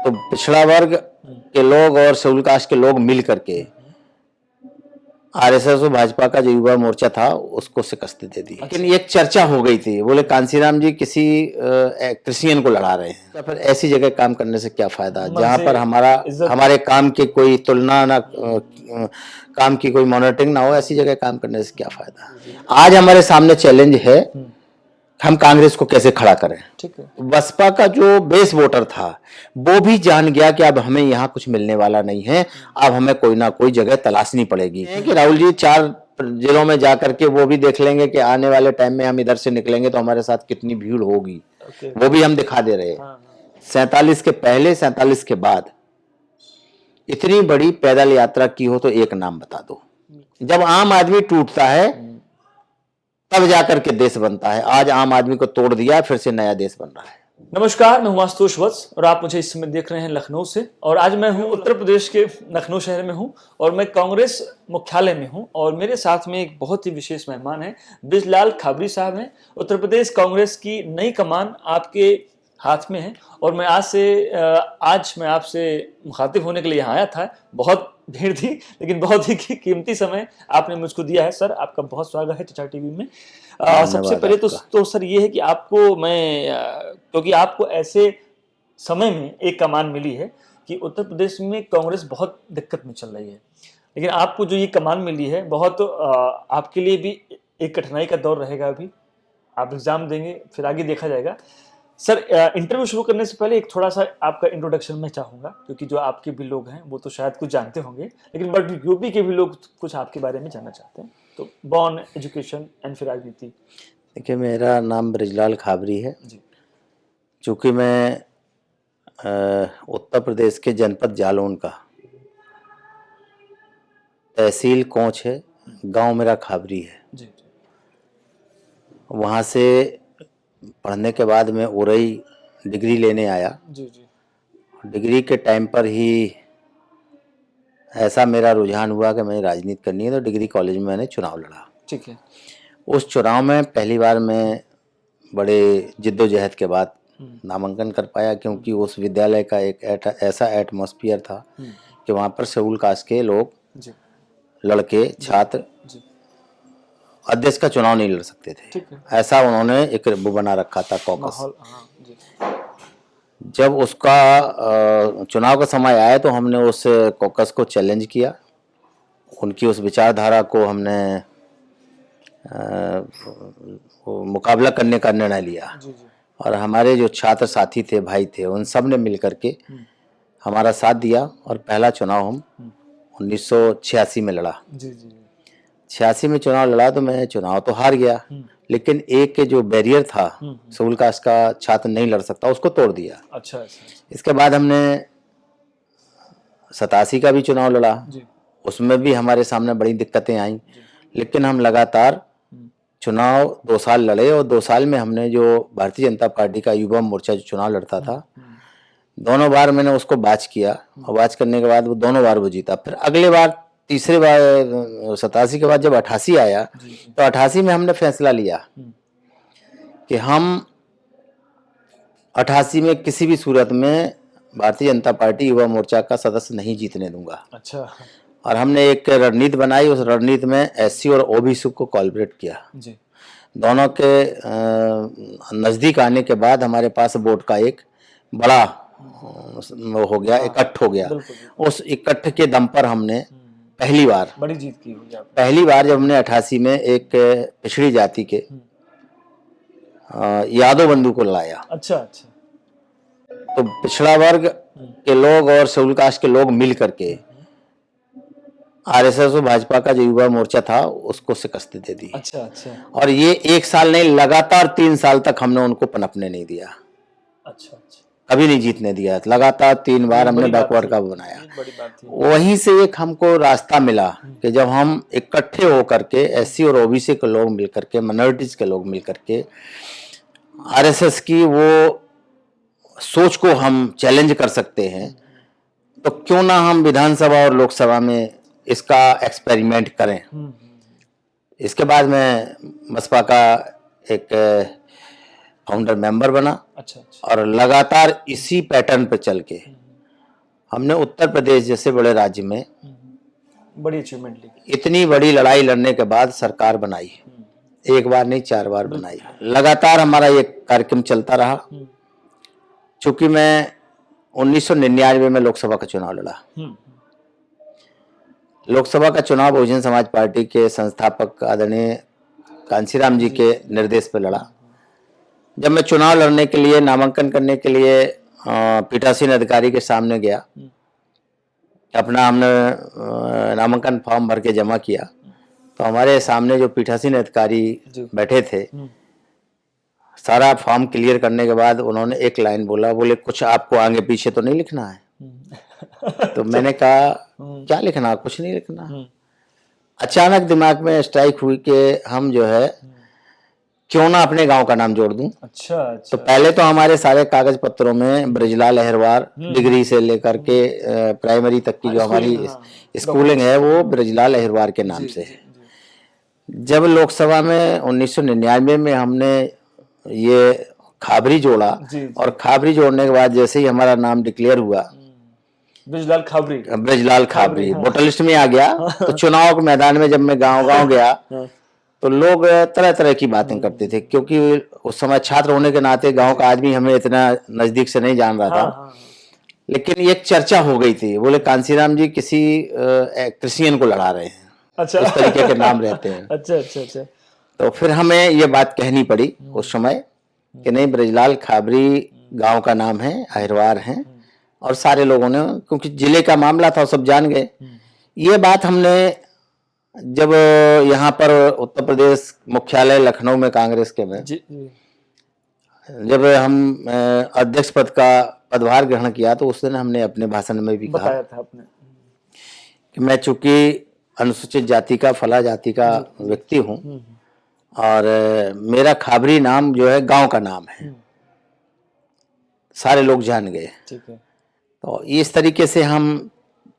तो पिछड़ा वर्ग के लोग और शेड्यूल कास्ट के लोग मिल करके आरएसएस और भाजपा का जो युवा मोर्चा था उसको शिकस्त दे दी। लेकिन एक चर्चा हो गई थी, बोले कांसीराम जी किसी क्रिश्चियन को लड़ा रहे हैं, तो फिर ऐसी जगह काम करने से क्या फायदा जहां पर हमारे काम की कोई तुलना ना काम की कोई मॉनिटरिंग ना हो, ऐसी जगह काम करने से क्या फायदा। आज हमारे सामने चैलेंज है हम कांग्रेस को कैसे खड़ा करें। ठीक है। बसपा का जो बेस वोटर था वो भी जान गया कि अब हमें यहाँ कुछ मिलने वाला नहीं है, अब हमें कोई ना कोई जगह तलाशनी पड़ेगी। कि राहुल जी 4 जिलों में जाकर के वो भी देख लेंगे कि आने वाले टाइम में हम इधर से निकलेंगे तो हमारे साथ कितनी भीड़ होगी, वो भी हम दिखा दे रहे हैं। 47 के पहले 47 के बाद इतनी बड़ी पैदल यात्रा की हो तो एक नाम बता दो। जब आम आदमी टूटता है तब जाकर के देश बनता है। आज आम आदमी को तोड़ दिया, फिर से नया देश बन रहा है। नमस्कार, मैं हूं आशुतोष वत्स और आप मुझे इस समय देख रहे हैं लखनऊ से। और आज मैं हूं उत्तर प्रदेश के लखनऊ शहर में हूं और मैं कांग्रेस मुख्यालय में हूं और मेरे साथ में एक बहुत ही विशेष मेहमान है। ब्रिजलाल खाबरी साहब हैं। उत्तर प्रदेश कांग्रेस की नई कमान आपके हाथ में है और मैं आज मैं आपसे मुखातिब होने के लिए यहाँ आया था। बहुत भीड़ थी लेकिन बहुत ही कीमती समय आपने मुझको दिया है। सर, आपका बहुत स्वागत है चचा टीवी में। सबसे पहले तो सर ये है कि आपको क्योंकि आपको ऐसे समय में एक कमान मिली है कि उत्तर प्रदेश में कांग्रेस बहुत दिक्कत में चल रही है, लेकिन आपको जो ये कमान मिली है बहुत आपके लिए भी एक कठिनाई का दौर रहेगा। अभी आप एग्जाम देंगे, फिर आगे देखा जाएगा। सर, इंटरव्यू शुरू करने से पहले एक थोड़ा सा आपका इंट्रोडक्शन मैं चाहूँगा, क्योंकि जो आपके भी लोग हैं वो तो शायद कुछ जानते होंगे, लेकिन बट यूपी के भी लोग कुछ आपके बारे में जानना चाहते हैं। तो बॉर्न, एजुकेशन एंड फिर राजनीति। देखिए, मेरा नाम ब्रिजलाल खाबरी है जी। चूँकि मैं उत्तर प्रदेश के जनपद जालौन का, तहसील कोंच है, गांव मेरा खाबरी है जी। वहाँ से पढ़ने के बाद मैं उरई डिग्री लेने आया जी। डिग्री के टाइम पर ही ऐसा मेरा रुझान हुआ कि मैं राजनीति करनी है, तो डिग्री कॉलेज में मैंने चुनाव लड़ा। ठीक है। उस चुनाव में पहली बार मैं बड़े जिद्दोजहद के बाद नामांकन कर पाया, क्योंकि उस विद्यालय का एक ऐसा एटमॉस्फेयर था कि वहाँ पर शेड्यूल कास्ट के लोग, लड़के, छात्र अध्यक्ष का चुनाव नहीं लड़ सकते थे। ऐसा उन्होंने एक वो बना रखा था, कॉकस। जब उसका चुनाव का समय आया तो हमने उस कॉकस को चैलेंज किया, उनकी उस विचारधारा को हमने मुकाबला करने का निर्णय लिया। और हमारे जो छात्र साथी थे, भाई थे, उन सब ने मिल करके हमारा साथ दिया और पहला चुनाव हम 1986 में लड़ा। 86 में चुनाव लड़ा तो मैं चुनाव तो हार गया, लेकिन एक जो बैरियर था शेड्यूल कास्ट का छात्र नहीं लड़ सकता, उसको तोड़ दिया। अच्छा। इसके बाद हमने 87 का भी चुनाव लड़ा, उसमें भी हमारे सामने बड़ी दिक्कतें आई, लेकिन हम लगातार चुनाव 2 साल लड़े और 2 साल में हमने जो भारतीय जनता पार्टी का युवा मोर्चा जो चुनाव लड़ता था, दोनों बार मैंने उसको बाच किया और बाच करने के बाद वो दोनों बार वो जीता। फिर अगले बार तीसरे बार 87 के बाद जब 88 आया तो 88 में हमने फैसला लिया कि हम 88 में किसी भी सूरत में भारतीय जनता पार्टी युवा मोर्चा का सदस्य नहीं जीतने दूंगा। अच्छा। और हमने एक रणनीति बनाई, उस रणनीति में एससी और ओबीसी को कॉलबरेट किया जी। दोनों के नज़दीक आने के बाद हमारे पास वोट का एक बड़ा हो गया, इकट्ठ हो गया। उस इकट्ठ के दम पर हमने पहली बार बड़ी जीत की। पहली बार जब हमने 88 में एक पिछड़ी जाति के यादव बंधु को लाया। अच्छा। तो पिछड़ा वर्ग के लोग और शेड्यूल कास्ट के लोग मिल करके आरएसएस और भाजपा का जो युवा मोर्चा था उसको शिकस्त दे दी। अच्छा। और ये 1 साल नहीं, लगातार 3 साल तक हमने उनको पनपने नहीं दिया। अच्छा। कभी नहीं जीतने दिया। लगातार 3 बार हमने बैकवर्ड का बनाया। वहीं से एक हमको रास्ता मिला कि जब हम इकट्ठे होकर के एससी और ओबीसी के लोग मिलकर के, माइनॉरिटीज के लोग मिलकर के आरएसएस की वो सोच को हम चैलेंज कर सकते हैं, तो क्यों ना हम विधानसभा और लोकसभा में इसका एक्सपेरिमेंट करें। इसके बाद मैं बसपा का एक फाउंडर मेंबर बना। अच्छा। और लगातार इसी पैटर्न पर चल के हमने उत्तर प्रदेश जैसे बड़े राज्य में बड़ी अचीवमेंट ली। इतनी बड़ी लड़ाई लड़ने के बाद सरकार बनाई, एक बार नहीं 4 बार बनाई। लगातार हमारा ये कार्यक्रम चलता रहा। चूंकि मैं 1999 में लोकसभा का चुनाव लड़ा। लोकसभा का चुनाव बहुजन समाज पार्टी के संस्थापक आदरणीय कांसीराम जी के निर्देश पर लड़ा। जब मैं चुनाव लड़ने के लिए, नामांकन करने के लिए पीठासीन अधिकारी के सामने गया, अपना हमने नामांकन फॉर्म भर के जमा किया, तो हमारे सामने जो पीठासीन अधिकारी बैठे थे, सारा फॉर्म क्लियर करने के बाद उन्होंने एक लाइन बोला, बोले कुछ आपको आगे पीछे तो नहीं लिखना है। तो मैंने कहा क्या लिखना, कुछ नहीं लिखना। अचानक दिमाग में स्ट्राइक हुई कि हम जो है क्यों ना अपने गांव का नाम जोड़ दूं। अच्छा। तो पहले तो हमारे सारे कागज पत्रों में ब्रजलाल अहिरवार डिग्री से लेकर के प्राइमरी तक की जो हमारी स्कूलिंग है वो ब्रजलाल अहिरवार के नाम से है। जब लोकसभा में 1999 में हमने ये खाबरी जोड़ा और खाबरी जोड़ने के बाद जैसे ही हमारा नाम डिक्लेयर हुआ, ब्रजलाल खाबरी वोटर लिस्ट में आ गया। तो चुनाव के मैदान में जब मैं गांव गया तो लोग तरह तरह की बातें करते थे, क्योंकि उस समय छात्र होने के नाते गांव का आदमी हमें इतना नजदीक से नहीं जान रहा था। लेकिन एक चर्चा हो गई थी, बोले कांसीराम जी किसी क्रिश्चियन को लड़ा रहे हैं। अच्छा। इस तरीके के नाम रहते हैं। अच्छा। तो फिर हमें ये बात कहनी पड़ी उस समय कि नहीं, ब्रजलाल खाबरी गांव का नाम है, अहिरवार हैं, और सारे लोगों ने, क्योंकि जिले का मामला था, सब जान गए। ये बात हमने जब यहाँ पर उत्तर प्रदेश मुख्यालय लखनऊ में कांग्रेस के में जब हम अध्यक्ष पद का पदभार ग्रहण किया, तो उस दिन हमने अपने भाषण में भी कहा था आपने कि मैं चूंकि अनुसूचित जाति का, फला जाति का व्यक्ति हूँ और मेरा खाबरी नाम जो है गांव का नाम है, सारे लोग जान गए। ठीक है। तो इस तरीके से हम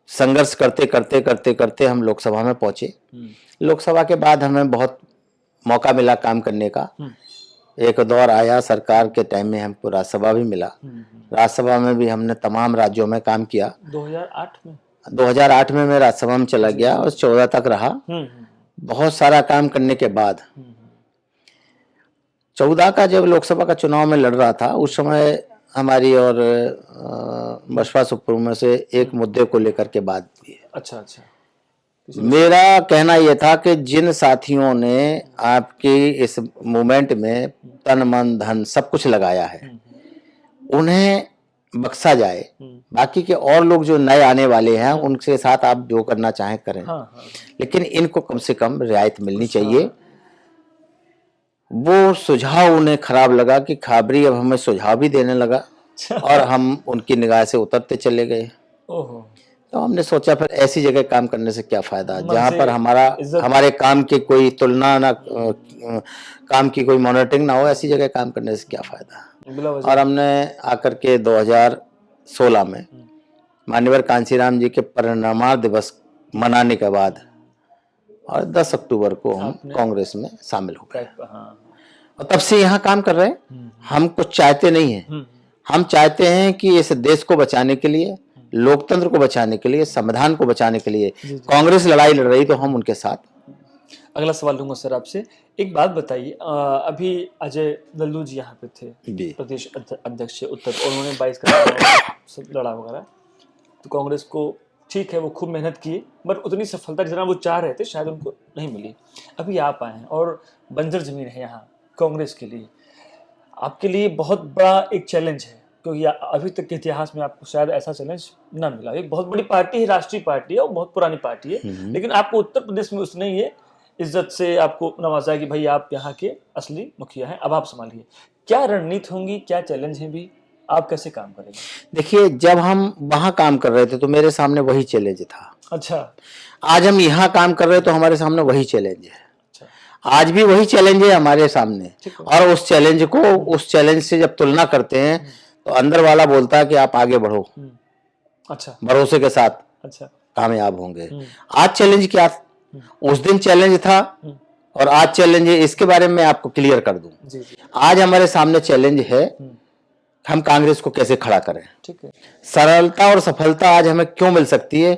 संघर्ष करते हम लोकसभा में पहुंचे। लोकसभा के बाद हमें बहुत मौका मिला काम करने का। एक दौर आया सरकार के टाइम में हमको राज्यसभा भी मिला। राज्यसभा में भी हमने तमाम राज्यों में काम किया। 2008 में मैं राज्यसभा में चला गया और 14 तक रहा। बहुत सारा काम करने के बाद 14 का जब लोकसभा का चुनाव में लड़ रहा था, उस समय हमारी और बसपा सुप्रीमो से एक मुद्दे को लेकर के बात हुई है। अच्छा। मेरा कहना यह था कि जिन साथियों ने आपकी इस मूवमेंट में तन मन धन सब कुछ लगाया है, उन्हें बख्शा जाए। बाकी के और लोग जो नए आने वाले हैं, उनके साथ आप जो करना चाहें करें। लेकिन इनको कम से कम रियायत मिलनी चाहिए। वो सुझाव उन्हें खराब लगा कि खाबरी अब हमें सुझाव भी देने लगा और हम उनकी निगाह से उतरते चले गए। तो हमने सोचा फिर ऐसी जगह काम करने से क्या फायदा, जहां पर हमारे काम की कोई तुलना ना, काम की कोई मॉनिटरिंग ना हो, ऐसी जगह काम करने से क्या फायदा। और हमने आकर के 2016 में माननीय कांसीराम जी के परिनिर्वाण दिवस मनाने के बाद और 10 अक्टूबर को हम कांग्रेस में शामिल हो गए। और तब से यहाँ काम कर रहे हैं। हम कुछ चाहते नहीं हैं, हम चाहते हैं कि इस देश को बचाने के लिए, लोकतंत्र को बचाने के लिए, संविधान को बचाने के लिए कांग्रेस लड़ाई लड़ रही, तो हम उनके साथ। अगला सवाल लूंगा सर आपसे। एक बात बताइए, अभी अजय लल्लू जी यहाँ पे थे, प्रदेश अध्यक्ष उत्तर, और उन्होंने 22 का लड़ा वगैरह, तो कांग्रेस को ठीक है, वो खूब मेहनत किए, बट उतनी सफलता जितना वो चाह रहे थे शायद उनको नहीं मिली। अभी आप आए हैं और बंजर जमीन है यहाँ कांग्रेस के लिए, आपके लिए बहुत बड़ा एक चैलेंज है, क्योंकि अभी तक के इतिहास में आपको शायद ऐसा चैलेंज ना मिला। एक बहुत बड़ी पार्टी है, राष्ट्रीय पार्टी है और बहुत पुरानी पार्टी है, लेकिन आपको उत्तर प्रदेश में उसने ये इज्जत से आपको नवाजा कि भाई आप यहाँ के असली मुखिया हैं, अब आप संभालिए। क्या रणनीति होंगी, क्या चैलेंज है भी, आप कैसे काम करेंगे? देखिए, जब हम वहां काम कर रहे थे तो मेरे सामने वही चैलेंज था। अच्छा। आज हम यहाँ काम कर रहे हैं तो हमारे सामने वही चैलेंज है। आज भी वही चैलेंज है हमारे सामने। और उस चैलेंज से जब तुलना करते हैं तो अंदर वाला बोलता है कि आप आगे बढ़ो। अच्छा। भरोसे के साथ कामयाब होंगे। आज चैलेंज क्या, उस दिन चैलेंज था और आज चैलेंज है, इसके बारे में आपको क्लियर कर दूं। आज हमारे सामने चैलेंज है हम कांग्रेस को कैसे खड़ा करें। ठीक है। सरलता और सफलता आज हमें क्यों मिल सकती है,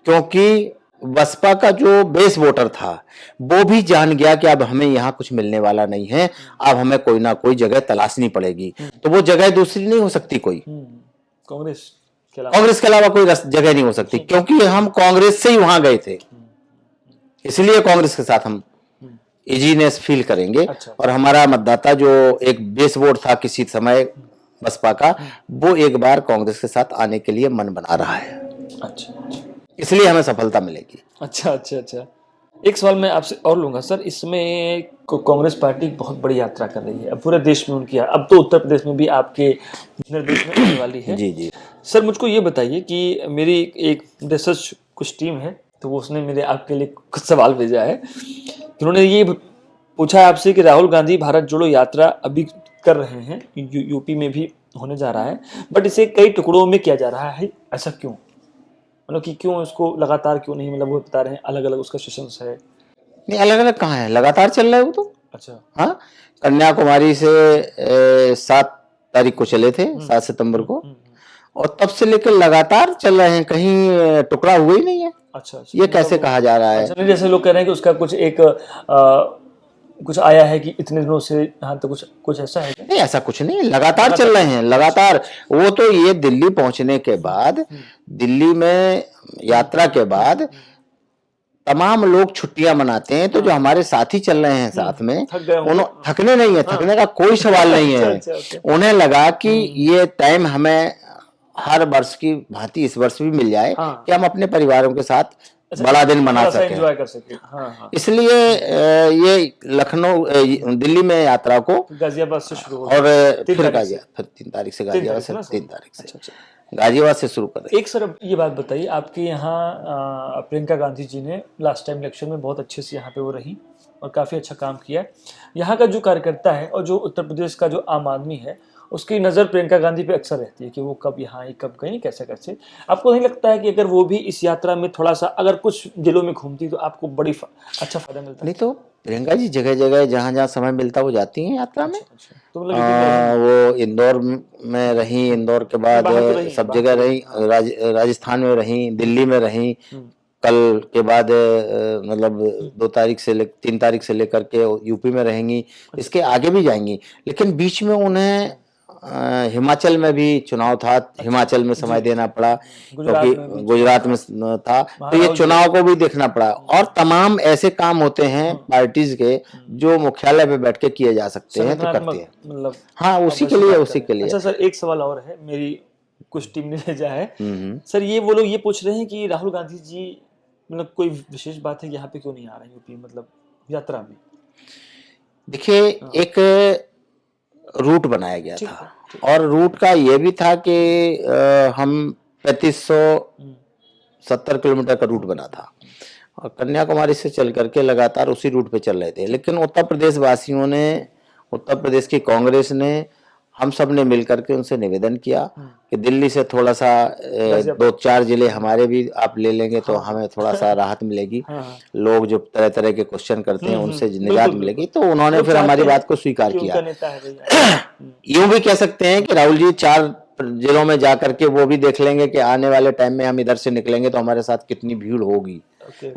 क्योंकि बसपा का जो बेस वोटर था वो भी जान गया कि अब हमें यहाँ कुछ मिलने वाला नहीं है, अब हमें कोई ना कोई जगह तलाशनी पड़ेगी। तो वो जगह दूसरी नहीं हो सकती कोई, कांग्रेस के अलावा कांग्रेस के अलावा कोई जगह नहीं हो सकती, क्योंकि हम कांग्रेस से ही वहां गए थे, इसलिए कांग्रेस के साथ हम इजीनेस फील करेंगे। अच्छा। और हमारा मतदाता जो एक बेस वोट था किसी समय बसपा का, वो एक बार कांग्रेस के साथ आने के लिए मन बना रहा है। अच्छा अच्छा इसलिए हमें सफलता मिलेगी। अच्छा अच्छा अच्छा। एक सवाल मैं आपसे और लूंगा सर, इसमें कांग्रेस पार्टी बहुत बड़ी यात्रा कर रही है, अब पूरे देश में उनकी, अब तो उत्तर प्रदेश में भी आपके निर्देश में आने वाली है। जी जी। सर मुझको ये बताइए कि मेरी एक रिसर्च कुछ टीम है, तो वो उसने मेरे आपके लिए कुछ सवाल भेजा है। उन्होंने ये पूछा है आपसे कि राहुल गांधी भारत जोड़ो यात्रा अभी कर रहे हैं, यूपी में भी होने जा रहा है, बट इसे कई टुकड़ों में किया जा रहा है, ऐसा क्यों? मतलब कि क्यों इसको लगातार क्यों नहीं, मतलब वो बता रहे हैं अलग अलग उसका सेशंस है। नहीं, अलग अलग कहाँ है, लगातार चल रहा है वो तो। अच्छा। हाँ, कन्याकुमारी से 7 तारीख को चले थे, 7 सितंबर को, और तब से लेकर लगातार चल रहे हैं, कहीं टुकड़ा हुआ ही नहीं है। अच्छा अच्छा। ये कैसे कहा जा रहा है? अच्छा, नहीं जैसे लोग कह रहे हैं कि उसका कुछ एक कुछ आया है कि इतने दिनों से यहाँ तक कुछ ऐसा है क्या? नहीं, ऐसा कुछ नहीं, लगातार चल रहे हैं, लगातार। वो तो ये दिल्ली पहुंचने के बाद, दिल्ली में यात्रा के बाद तमाम लोग छुट्टियां मनाते हैं, तो जो हमारे साथी चल रहे हैं साथ में, थक गए होंगे। थकने नहीं है, थकने का कोई सवाल नहीं है। अच्छा, अच्छा। उन्हें लगा कि ये टाइम हमें हर वर्ष की भांति इस वर्ष भी मिल जाए, हाँ। कि हम अपने परिवारों के साथ बड़ा दिन मना थोड़ा सा सकें। एंजॉय कर सके। हाँ हाँ। इसलिए ये लखनऊ दिल्ली में यात्रा को, गाजियाबाद से शुरू हो और तीन फिर तारीख से। फिर 3 तारीख से 3 गाजियाबाद तारीख से, है ना सर? 3 तारीख से अच्छा अच्छा। गाजियाबाद से शुरू कर रहे हैं। एक सर अब ये बात बताइए, आपके यहाँ प्रियंका गांधी जी ने लास्ट टाइम इलेक्शन में बहुत अच्छे से यहाँ पे वो रही और काफ़ी अच्छा काम किया। यहाँ का जो कार्यकर्ता है और जो उत्तर प्रदेश का जो आम आदमी है, उसकी नज़र प्रियंका गांधी पे अक्सर रहती है कि वो कब यहाँ आई, कब गई, कैसे कैसे। आपको नहीं लगता है कि अगर वो भी इस यात्रा में थोड़ा सा अगर कुछ जिलों में घूमती तो आपको अच्छा फायदा मिलता? नहीं तो प्रियंका जी जगह जगह जहाँ जहाँ समय मिलता वो जाती हैं यात्रा में। अच्छा, तो मतलब यूपी में वो इंदौर में रही, इंदौर के बाद बाहर तो रही हैं, सब बाहर जगह तो रही, राजस्थान में रही, दिल्ली में रही। हम्म, कल के बाद मतलब 3 तारीख से लेकर के यूपी में रहेंगी, इसके आगे भी जाएंगी। लेकिन बीच में उन्हें हिमाचल में भी चुनाव था, हिमाचल में समय देना पड़ा, गुजरात क्योंकि में भी गुजरात में था, तो ये चुनाव को भी देखना पड़ा। और तमाम ऐसे काम होते हैं पार्टीज के जो मुख्यालय पे बैठ के किए जा सकते हैं, तो करते हैं। मतलब हाँ, उसी के लिए, उसी के लिए। अच्छा सर, एक सवाल और है, मेरी कुछ टीम ने भेजा है। सर ये वो लोग ये पूछ रहे हैं कि राहुल गांधी जी, मतलब कोई विशेष बात है यहाँ पे क्यों नहीं आ रहे हैं यूपी, मतलब यात्रा में? देखिए, एक रूट बनाया गया था, और रूट का ये भी था कि हम 3570 किलोमीटर का रूट बना था, और कन्याकुमारी से चल करके लगातार उसी रूट पे चल रहे थे। लेकिन उत्तर प्रदेश वासियों ने, उत्तर प्रदेश की कांग्रेस ने, हम सब ने मिलकर के उनसे निवेदन किया कि दिल्ली से थोड़ा सा 2-4 जिले हमारे भी आप ले लेंगे तो हमें थोड़ा सा राहत मिलेगी। लोग जो तरह तरह के क्वेश्चन करते हैं उनसे निजात मिलेगी। तो उन्होंने फिर हमारी बात को स्वीकार किया। यूं भी कह सकते हैं कि राहुल जी 4 जिलों में जाकर के वो भी देख लेंगे कि आने वाले टाइम में हम इधर से निकलेंगे तो हमारे साथ कितनी भीड़ होगी,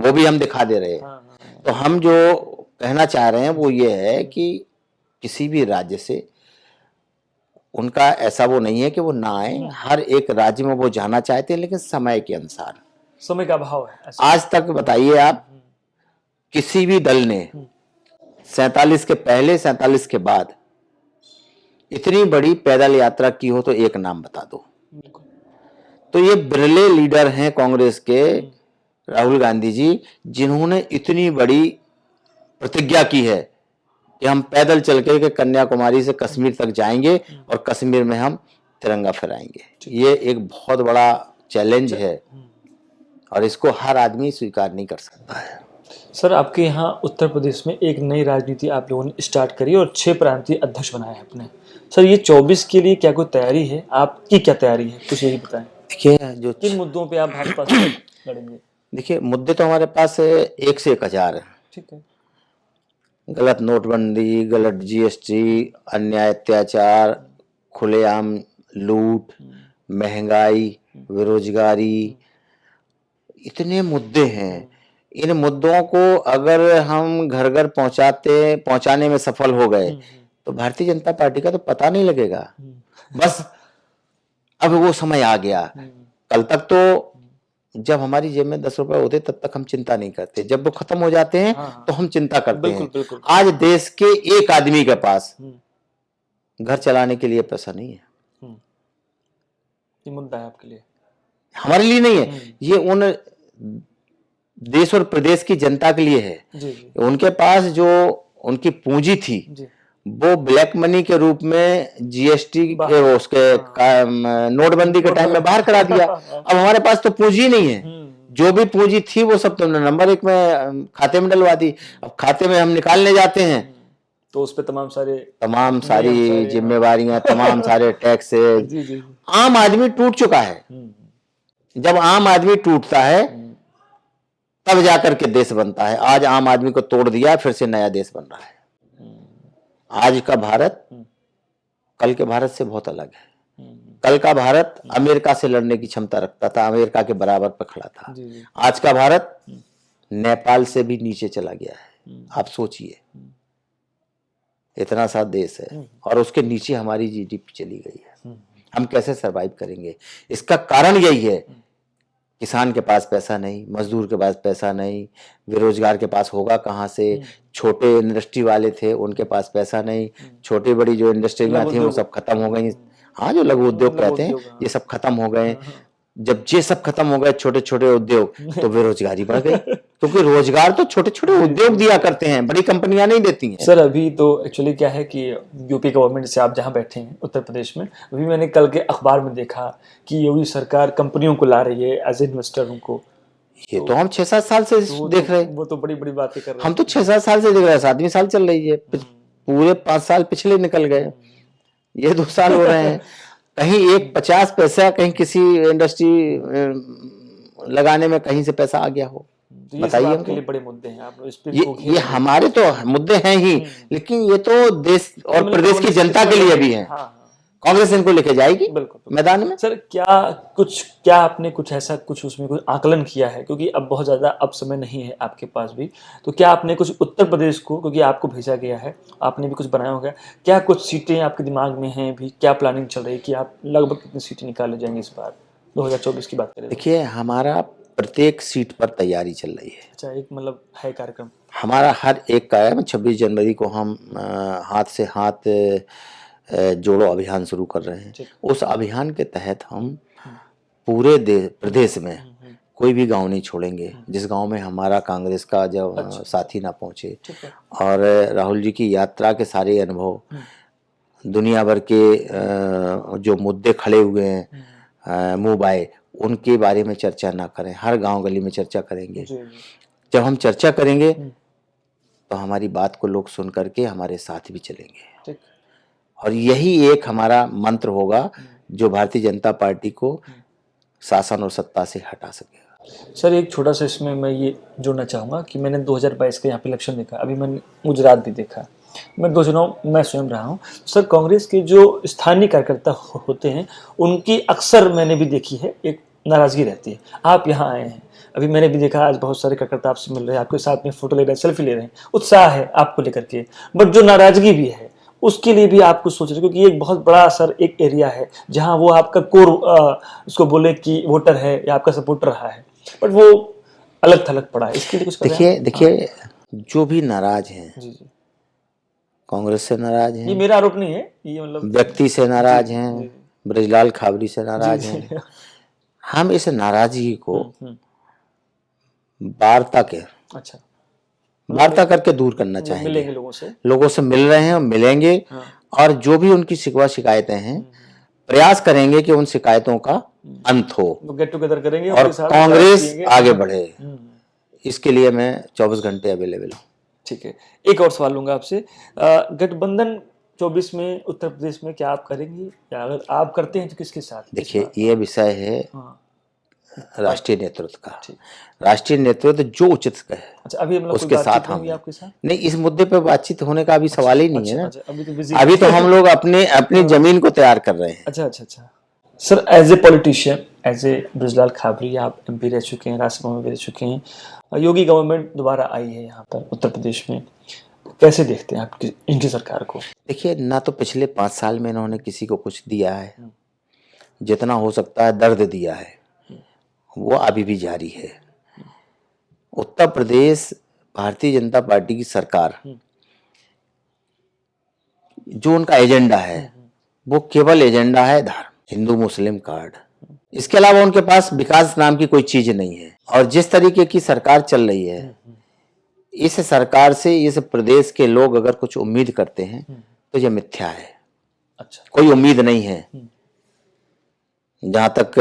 वो भी हम दिखा दे रहे हैं। तो हम जो कहना चाह रहे हैं वो ये है कि किसी भी राज्य से उनका ऐसा वो नहीं है कि वो ना आए, हर एक राज्य में वो जाना चाहते हैं, लेकिन समय के अनुसार। समय का अभाव है। आज तक बताइए आप, किसी भी दल ने 47 के पहले, 47 के बाद इतनी बड़ी पैदल यात्रा की हो तो एक नाम बता दो। तो ये बिरले लीडर हैं कांग्रेस के, राहुल गांधी जी, जिन्होंने इतनी बड़ी प्रतिज्ञा की है कि हम पैदल चल के कन्याकुमारी से कश्मीर तक जाएंगे और कश्मीर में हम तिरंगा फहराएंगे। ये एक बहुत बड़ा चैलेंज है और इसको हर आदमी स्वीकार नहीं कर सकता है। सर आपके यहाँ उत्तर प्रदेश में एक नई राजनीति आप लोगों ने स्टार्ट करी और 6 प्रांतीय अध्यक्ष बनाए हैं अपने। सर ये 24 के लिए क्या कोई तैयारी है, आपकी क्या तैयारी है, कुछ यही बताएं। देखिए, जो किन मुद्दों पे आप भाजपा से लड़ेंगे? देखिए, मुद्दे तो हमारे पास 1 से 1000 है। ठीक है। गलत नोटबंदी, गलत जीएसटी, अन्याय अत्याचार, खुलेआम लूट, महंगाई, बेरोजगारी, इतने मुद्दे हैं। इन मुद्दों को अगर हम घर घर पहुंचाने में सफल हो गए तो भारतीय जनता पार्टी का तो पता नहीं लगेगा। बस अब वो समय आ गया। कल तक तो जब हमारी जेब में 10 रुपए होते तब तक हम चिंता नहीं करते, जब वो खत्म हो जाते हैं तो हम चिंता करते हैं। बिल्कुल। आज देश के एक आदमी के पास घर चलाने के लिए पैसा नहीं है। ये मुद्दा है आपके लिए, हमारे लिए नहीं है, ये उन देश और प्रदेश की जनता के लिए है। जी जी उनके पास जो उनकी पूंजी थी जी, वो ब्लैक मनी के रूप में जीएसटी के नोटबंदी के टाइम में बाहर करा दिया। अब हमारे पास तो पूंजी ही नहीं है। जो भी पूंजी थी वो सब तुमने नंबर 1 में खाते में डलवा दी। अब खाते में हम निकालने जाते हैं तो उस पे तमाम सारी जिम्मेवारियां, तमाम सारे टैक्सेस। जी जी, आम आदमी टूट चुका है। जब आम आदमी टूटता है तब जाकर के देश बनता है। आज आम आदमी को तोड़ दिया, फिर से नया देश बन रहा है। आज का भारत कल के भारत से बहुत अलग है। कल का भारत अमेरिका से लड़ने की क्षमता रखता था, अमेरिका के बराबर पर खड़ा था। आज का भारत नेपाल से भी नीचे चला गया है। आप सोचिए, इतना सा देश है और उसके नीचे हमारी जीडीपी चली गई है। हम कैसे सरवाइव करेंगे? इसका कारण यही है, किसान के पास पैसा नहीं, मजदूर के पास पैसा नहीं, बेरोजगार के पास होगा कहाँ से, छोटे इंडस्ट्री वाले थे उनके पास पैसा नहीं, छोटी बड़ी जो इंडस्ट्रियां थी वो सब खत्म हो गई। हाँ, जो लघु उद्योग कहते हैं ये सब खत्म हो गए। जब ये सब खत्म हो गए, छोटे छोटे उद्योग, तो बेरोजगारी बढ़ गई, क्योंकि रोजगार तो छोटे छोटे उद्योग दिया करते हैं, बड़ी कंपनियां नहीं देती हैं। सर अभी तो एक्चुअली क्या है कि यूपी गवर्नमेंट से आप जहाँ बैठे हैं उत्तर प्रदेश में, अभी मैंने कल के अखबार में देखा कि योगी सरकार कंपनियों को ला रही है एज इन्वेस्टर उनको। ये तो हम 6-7 साल से देख रहे हैं। वो तो बड़ी बड़ी बातें कर रहे हैं। हम तो 6-7 साल से देख रहे हैं, 7वीं साल चल रही है। पूरे 5 साल पिछले निकल गए, ये 2 साल हो रहे हैं। कहीं एक 50 पैसा कहीं किसी इंडस्ट्री लगाने में कहीं से पैसा आ गया हो, बताइए हमको। लिए बड़े मुद्दे हैं, आप इस पे ये हमारे तो मुद्दे हैं ही, लेकिन ये तो देश और प्रदेश की जनता के लिए भी है। कांग्रेस इनको लेके जाएगी मैदान में। सर क्या आपने कुछ ऐसा कुछ उसमें कुछ आकलन किया है, क्योंकि अब बहुत ज्यादा अब समय नहीं है आपके पास भी, तो क्या आपने कुछ उत्तर प्रदेश को, क्योंकि आपको भेजा गया है, आपने भी कुछ बनाया होगा, क्या कुछ सीटें आपके दिमाग में हैं भी? क्या प्लानिंग चल रही है कि आप लगभग कितनी सीटें निकाले जाएंगे इस बार 2024 की बात करें? देखिए, हमारा प्रत्येक सीट पर तैयारी चल रही है। अच्छा, एक मतलब है कार्यक्रम हमारा हर एक का है। 26 जनवरी को हम हाथ से हाथ जोड़ो अभियान शुरू कर रहे हैं। उस अभियान के तहत हम पूरे प्रदेश में कोई भी गांव नहीं छोड़ेंगे जिस गांव में हमारा कांग्रेस का जब साथी ना पहुंचे। और राहुल जी की यात्रा के सारे अनुभव, दुनिया भर के जो मुद्दे खड़े हुए हैं मुंह बाए, उनके बारे में चर्चा ना करें, हर गांव गली में चर्चा करेंगे। जब हम चर्चा करेंगे तो हमारी बात को लोग सुन करके हमारे साथ भी चलेंगे, और यही एक हमारा मंत्र होगा जो भारतीय जनता पार्टी को शासन और सत्ता से हटा सकेगा। सर एक छोटा सा इसमें मैं ये जोड़ना चाहूँगा कि मैंने 2022 का यहाँ पे इलेक्शन देखा, अभी मैंने गुजरात भी देखा, मैं 2 चुनाव मैं स्वयं रहा हूँ। सर कांग्रेस के जो स्थानीय कार्यकर्ता होते हैं उनकी अक्सर मैंने भी देखी है एक नाराज़गी रहती है। आप यहाँ आए हैं, अभी मैंने भी देखा आज बहुत सारे कार्यकर्ता आपसे मिल रहे हैं, आपके साथ में फोटो ले रहे हैं, सेल्फी ले रहे हैं, उत्साह है आपको लेकर के, बट जो नाराज़गी भी है उसके लिए भी आप कुछ सोच रहे, क्योंकि एक बहुत बड़ा सर एक एरिया है जहां वो आपका कोर उसको बोले कि वोटर है या आपका सपोर्टर रहा है, बट वो अलग थलग पड़ा है, इसके लिए कुछ देखिए जो भी नाराज हैं, कांग्रेस से नाराज हैं, ये मेरा आरोप नहीं है, ये मतलब व्यक्ति से नाराज हैं, ब्रजलाल खाबरी से नाराज हैं। हम इस नाराजगी को वार्ता करके दूर करना चाहेंगे। मिलेंगे लोगों से मिल रहे हैं, मिलेंगे, और जो भी उनकी शिकवा शिकायतें हैं प्रयास करेंगे कि उन शिकायतों का अंत हो, गेट टुगेदर करेंगे और कांग्रेस आगे बढ़े। इसके लिए मैं 24 घंटे अवेलेबल हूँ। ठीक है, एक और सवाल लूंगा आपसे, गठबंधन 24 में उत्तर प्रदेश में क्या आप करेंगे, या अगर आप करते हैं तो किसके साथ? देखिए, ये विषय है राष्ट्रीय नेतृत्व का। राष्ट्रीय नेतृत्व जो उचित कहे अच्छा, अभी मतलब उसके कोई साथ बातचीत हम नहीं हुई आपके साथ? नहीं, इस मुद्दे पे बातचीत होने का अभी सवाल ही नहीं है ना। अच्छा, अभी तो बिजी। अभी तो हम लोग अपनी जमीन को तैयार कर रहे हैं। अच्छा। Sir, as a politician, as a Brijlal Khabri, आप एमपी रह चुके हैं, राज्यसभा में भी रह चुके हैं, योगी गवर्नमेंट दोबारा आई है यहाँ पर उत्तर प्रदेश में, कैसे देखते हैं आप इनकी सरकार को? देखिए, ना तो पिछले 5 साल में इन्होंने किसी को कुछ दिया है, जितना हो सकता है दर्द दिया है, वो अभी भी जारी है। उत्तर प्रदेश भारतीय जनता पार्टी की सरकार, जो उनका एजेंडा है वो केवल एजेंडा है धर्म, हिंदू मुस्लिम कार्ड, इसके अलावा उनके पास विकास नाम की कोई चीज नहीं है। और जिस तरीके की सरकार चल रही है, इस सरकार से इस प्रदेश के लोग अगर कुछ उम्मीद करते हैं तो ये मिथ्या है। अच्छा, कोई उम्मीद नहीं है। जहां तक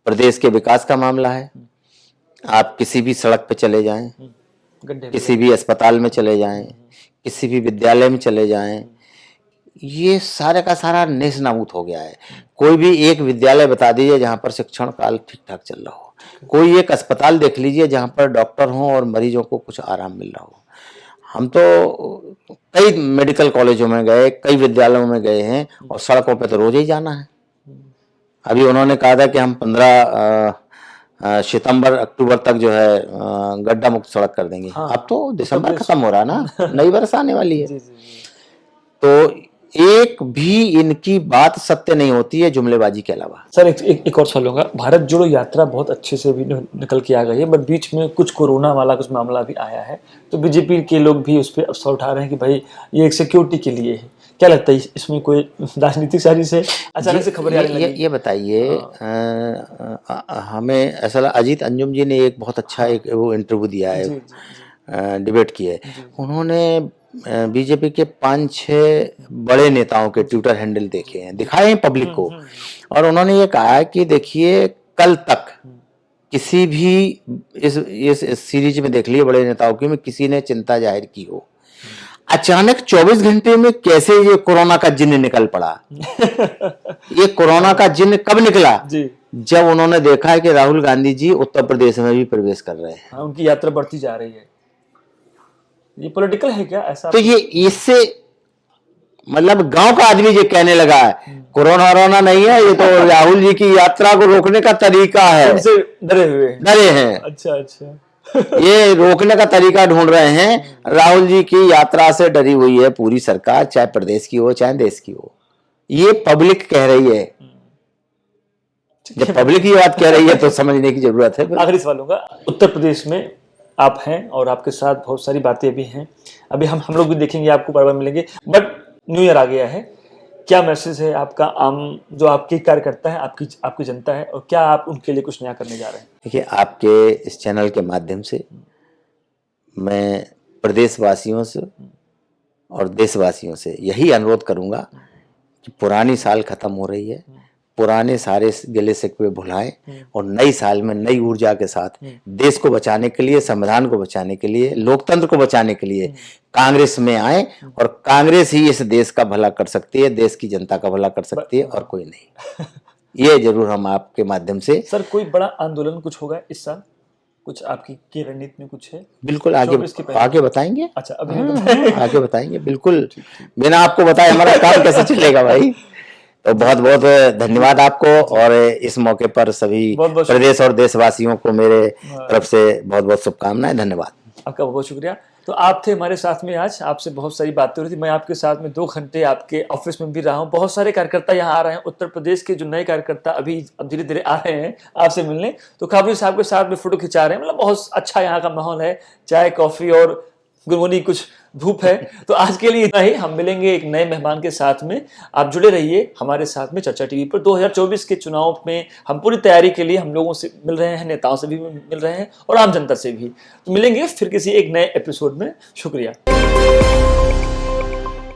प्रदेश के विकास का मामला है, आप किसी भी सड़क पे चले जाएं, किसी भी अस्पताल में चले जाएं, किसी भी विद्यालय में चले जाएं, ये सारे का सारा नेस नाबूद हो गया है। कोई भी एक विद्यालय बता दीजिए जहां पर शिक्षण काल ठीक ठाक चल रहा हो, कोई एक अस्पताल देख लीजिए जहां पर डॉक्टर हों और मरीजों को कुछ आराम मिल रहा हो। हम तो कई मेडिकल कॉलेजों में गए, कई विद्यालयों में गए हैं और सड़कों पे तो रोज ही जाना है। अभी उन्होंने कहा था कि हम 15 सितंबर अक्टूबर तक जो है गड्ढा मुक्त सड़क कर देंगे। अब तो दिसंबर खत्म हो रहा ना, नई बरस आने वाली है। तो एक भी इनकी बात सत्य नहीं होती है जुमलेबाजी के अलावा। सर, एक और सवाल होगा। भारत जोड़ो यात्रा बहुत अच्छे से भी निकल के आ गई है, बट बीच में कुछ कोरोना वाला कुछ मामला भी आया है, तो बीजेपी के लोग भी उस पर अफसर उठा रहे हैं कि भाई ये एक सिक्योरिटी के लिए है। क्या लगता है, इसमें कोई राजनीतिक साजिश है? अचानक से खबर आने लगी। ये बताइए, हमें ऐसा अजीत अंजुम जी ने एक बहुत अच्छा एक वो इंटरव्यू दिया है, डिबेट की है। उन्होंने बीजेपी के 5-6 बड़े नेताओं के ट्विटर हैंडल देखे हैं, दिखाए हैं पब्लिक को, और उन्होंने ये कहा है कि देखिए कल तक किसी भी इस सीरीज में देख लिए बड़े नेताओं की में किसी ने चिंता जाहिर की हो। अचानक 24 घंटे में कैसे ये कोरोना का जिन्न निकल पड़ा। ये कोरोना का जिन्न कब निकला? जब उन्होंने देखा है कि राहुल गांधी जी उत्तर प्रदेश में भी प्रवेश कर रहे हैं। उनकी यात्रा बढ़ती जा रही है। ये पॉलिटिकल है क्या ऐसा? तो ये इससे मतलब गांव का आदमी ये कहने लगा है कोरोना वरोना नहीं है, ये तो राहुल जी की यात्रा को रोकने का तरीका है। उनसे डरे हैं। अच्छा। ये रोकने का तरीका ढूंढ रहे हैं। राहुल जी की यात्रा से डरी हुई है पूरी सरकार, चाहे प्रदेश की हो चाहे देश की हो। ये पब्लिक कह रही है। जब पब्लिक ये बात कह रही है तो समझने की जरूरत है। आखिरी सवाल होगा। उत्तर प्रदेश में आप हैं और आपके साथ बहुत सारी बातें भी हैं, अभी हम लोग भी देखेंगे, आपको बार बार मिलेंगे, बट न्यू ईयर आ गया है। क्या मैसेज है आपका आम जो आपके कार्यकर्ता है, आपकी जनता है, और क्या आप उनके लिए कुछ नया करने जा रहे हैं? देखिए, आपके इस चैनल के माध्यम से मैं प्रदेशवासियों से और देशवासियों से यही अनुरोध करूंगा कि पुरानी साल खत्म हो रही है, पुराने सारे गिले शिकवे भुलाएं और नई साल में नई ऊर्जा के साथ देश को बचाने के लिए, संविधान को बचाने के लिए, लोकतंत्र को बचाने के लिए कांग्रेस में आए। और कांग्रेस ही इस देश का भला कर सकती है, देश की जनता का भला कर सकती है, और कोई नहीं। ये जरूर हम आपके माध्यम से। सर, कोई बड़ा आंदोलन कुछ होगा इस साल? कुछ आपकी रणनीति में कुछ है? बिल्कुल आगे बताएंगे। अच्छा, अभी आगे बताएंगे बिल्कुल। बिना आपको बताए हमारा काम कैसे चलेगा भाई। तो बहुत बहुत धन्यवाद आपको, और इस मौके पर सभी प्रदेश और देशवासियों को मेरे तरफ से बहुत बहुत शुभकामनाएं। धन्यवाद आपका, बहुत शुक्रिया। तो आप थे हमारे साथ में आज, आपसे बहुत सारी बातें हो रही थी। मैं आपके साथ में 2 घंटे आपके ऑफिस में भी रहा हूँ। बहुत सारे कार्यकर्ता यहाँ आ रहे हैं, उत्तर प्रदेश के जो नए कार्यकर्ता अभी अब धीरे धीरे आ रहे हैं आपसे मिलने, तो खाबरी साहब के साथ में फोटो खिंचा रहे हैं। मतलब बहुत अच्छा यहाँ का माहौल है, चाय कॉफी और गुनगुनी कुछ धूप है। तो आज के लिए इतना ही। हम मिलेंगे एक नए मेहमान के साथ में। आप जुड़े रहिए हमारे साथ में चर्चा टीवी पर। 2024 के चुनाव में हम पूरी तैयारी के लिए हम लोगों से मिल रहे हैं, नेताओं से भी मिल रहे हैं और आम जनता से भी। तो मिलेंगे फिर किसी एक नए एपिसोड में। शुक्रिया।